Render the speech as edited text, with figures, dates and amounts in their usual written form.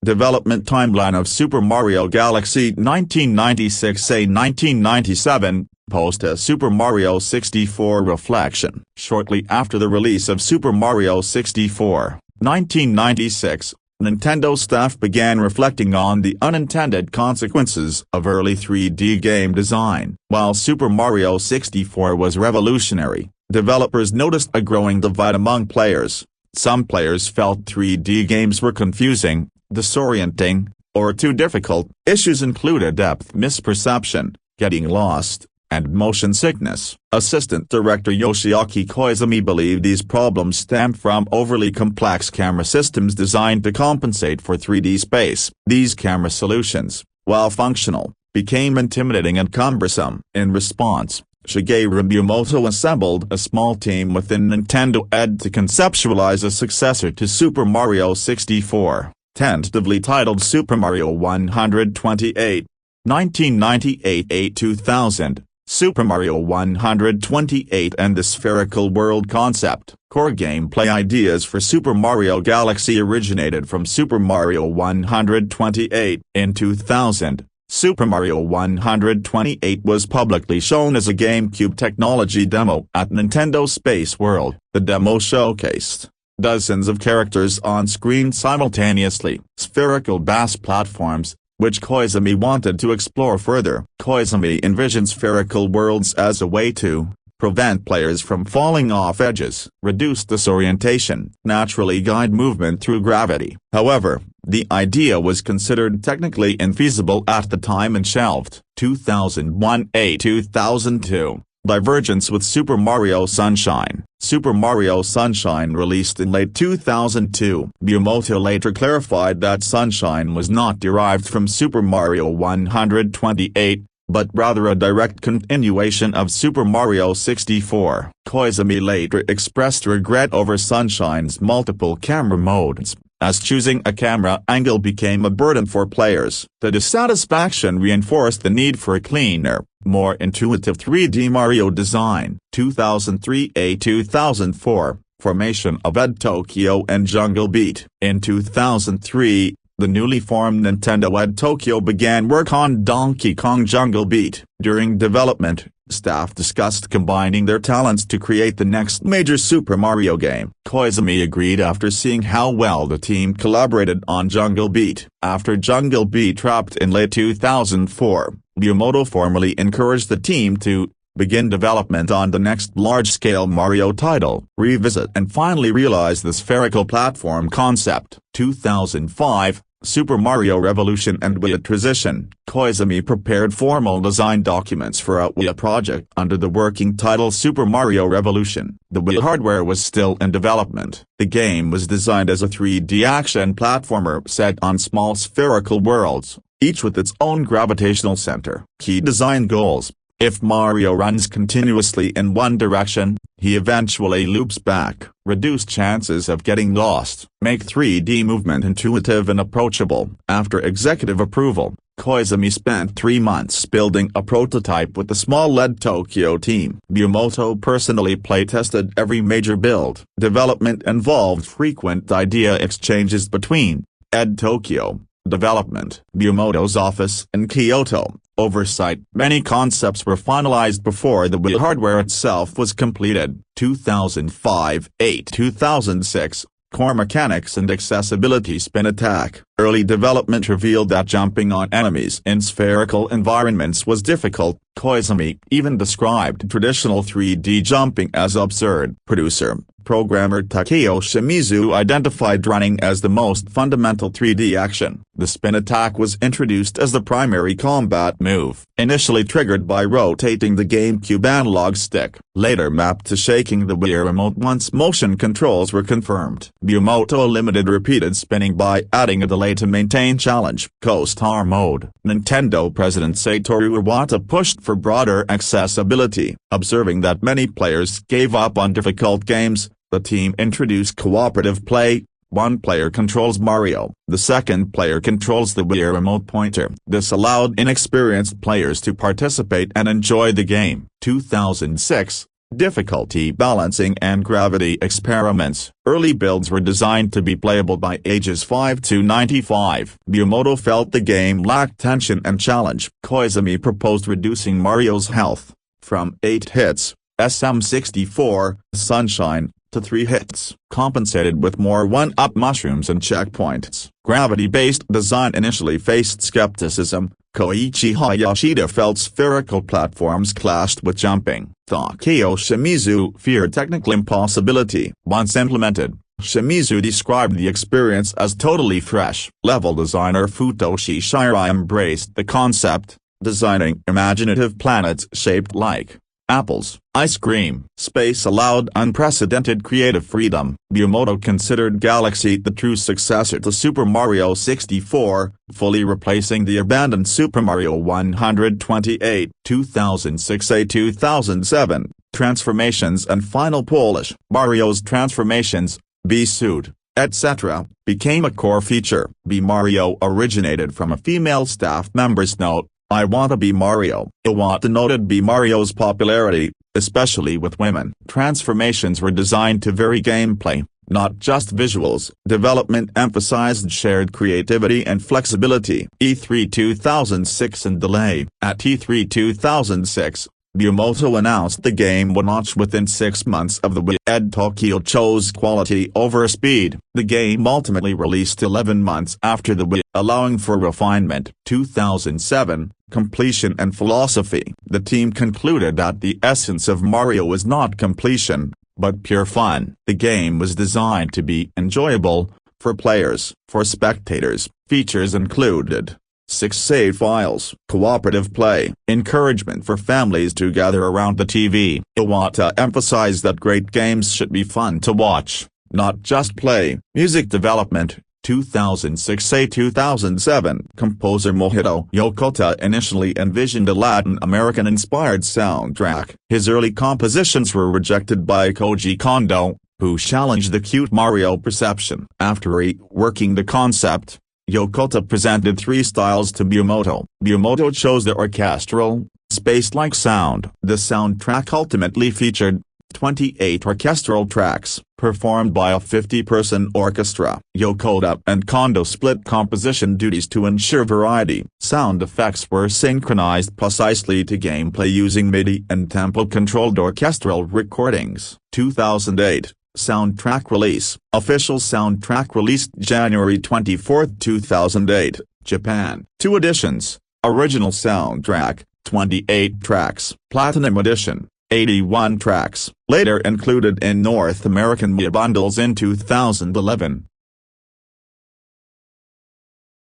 Development timeline of Super Mario Galaxy 1996–a 1997, post a Super Mario 64 reflection. Shortly after the release of Super Mario 64, 1996, Nintendo staff began reflecting on the unintended consequences of early 3D game design. While Super Mario 64 was revolutionary, developers noticed a growing divide among players. Some players felt 3D games were confusing, disorienting, or too difficult. Issues included depth misperception, getting lost, and motion sickness. Assistant director Yoshiaki Koizumi believed these problems stemmed from overly complex camera systems designed to compensate for 3D space. These camera solutions, while functional, became intimidating and cumbersome. In response, Shigeru Miyamoto assembled a small team within Nintendo Ed to conceptualize a successor to Super Mario 64, tentatively titled Super Mario 128. 1998–2000, Super Mario 128 and the spherical world concept. Core gameplay ideas for Super Mario Galaxy originated from Super Mario 128. In 2000, Super Mario 128 was publicly shown as a GameCube technology demo at Nintendo Space World. The demo showcased dozens of characters on screen simultaneously. Spherical bass platforms, which Koizumi wanted to explore further. Koizumi envisioned spherical worlds as a way to prevent players from falling off edges, reduce disorientation, naturally guide movement through gravity. However, the idea was considered technically infeasible at the time and shelved. 2001–2002, divergence with Super Mario Sunshine. Super Mario Sunshine released in late 2002. Miyamoto later clarified that Sunshine was not derived from Super Mario 128, but rather a direct continuation of Super Mario 64. Koizumi later expressed regret over Sunshine's multiple camera modes, as choosing a camera angle became a burden for players. The dissatisfaction reinforced the need for a cleaner, more intuitive 3D Mario design. 2003–2004, formation of Ed Tokyo and Jungle Beat. In 2003, the newly formed Nintendo Ed Tokyo began work on Donkey Kong Jungle Beat. During development, staff discussed combining their talents to create the next major Super Mario game. Koizumi agreed after seeing how well the team collaborated on Jungle Beat. After Jungle Beat wrapped in late 2004, Miyamoto formally encouraged the team to begin development on the next large-scale Mario title, revisit and finally realize the spherical platform concept. 2005, Super Mario Revolution and Wii Transition. Koizumi prepared formal design documents for a Wii project under the working title Super Mario Revolution. The Wii hardware was still in development. The game was designed as a 3D action platformer set on small spherical worlds, each with its own gravitational center. Key design goals: if Mario runs continuously in one direction, he eventually loops back. Reduce chances of getting lost. Make 3D movement intuitive and approachable. After executive approval, Koizumi spent 3 months building a prototype with the small Ed Tokyo team. Miyamoto personally playtested every major build. Development involved frequent idea exchanges between Ed Tokyo, development, Miyamoto's office in Kyoto, oversight. Many concepts were finalized before the Wii hardware itself was completed. 2005–2006, core mechanics and accessibility. Spin attack. Early development revealed that jumping on enemies in spherical environments was difficult. Koizumi even described traditional 3D jumping as absurd. Producer, programmer Takeo Shimizu identified running as the most fundamental 3D action. The spin attack was introduced as the primary combat move, initially triggered by rotating the GameCube analog stick, later mapped to shaking the Wii remote once motion controls were confirmed. Miyamoto limited repeated spinning by adding a delay to maintain challenge. Co-star mode. Nintendo President Satoru Iwata pushed for broader accessibility. Observing that many players gave up on difficult games, the team introduced cooperative play. One player controls Mario, the second player controls the Wii remote pointer. This allowed inexperienced players to participate and enjoy the game. 2006, difficulty balancing and gravity experiments. Early builds were designed to be playable by ages 5 to 95. Miyamoto felt the game lacked tension and challenge. Koizumi proposed reducing Mario's health from 8 hits, SM64, Sunshine, to 3 hits, compensated with more 1-up mushrooms and checkpoints. Gravity-based design initially faced skepticism. Koichi Hayashida felt spherical platforms clashed with jumping. Takeo Shimizu feared technical impossibility. Once implemented, Shimizu described the experience as totally fresh. Level designer Futoshi Shirai embraced the concept, designing imaginative planets shaped like apples. Ice cream. Space allowed unprecedented creative freedom. Miyamoto considered Galaxy the true successor to Super Mario 64, fully replacing the abandoned Super Mario 128. 2006–2007, Transformations and Final Polish. Mario's transformations, B-suit, etc., became a core feature. B Mario originated from a female staff member's note, "I want to be Mario." Iwata noted B Mario's popularity, especially with women. Transformations were designed to vary gameplay, not just visuals. Development emphasized shared creativity and flexibility. E3 2006 and delay. At E3 2006, Miyamoto announced the game would launch within 6 months of the Wii. Ed Tokyo chose quality over speed. The game ultimately released 11 months after the Wii, allowing for refinement. 2007, Completion and Philosophy. The team concluded that the essence of Mario is not completion, but pure fun. The game was designed to be enjoyable for players. For spectators, features included 6 save files, cooperative play, encouragement for families to gather around the TV. Iwata emphasized that great games should be fun to watch, not just play. Music development. 2006–2007, composer Mohito Yokota initially envisioned a Latin American-inspired soundtrack. His early compositions were rejected by Koji Kondo, who challenged the cute Mario perception. After reworking the concept, Yokota presented 3 styles to Miyamoto. Miyamoto chose the orchestral, space-like sound. The soundtrack ultimately featured 28 orchestral tracks, performed by a 50-person orchestra. Yokota and Kondo split composition duties to ensure variety. Sound effects were synchronized precisely to gameplay using MIDI and tempo-controlled orchestral recordings. 2008, soundtrack release. Official soundtrack released January 24, 2008, Japan. 2 editions. Original soundtrack, 28 tracks. Platinum edition, 81 tracks. Later included in North American Wii bundles in 2011.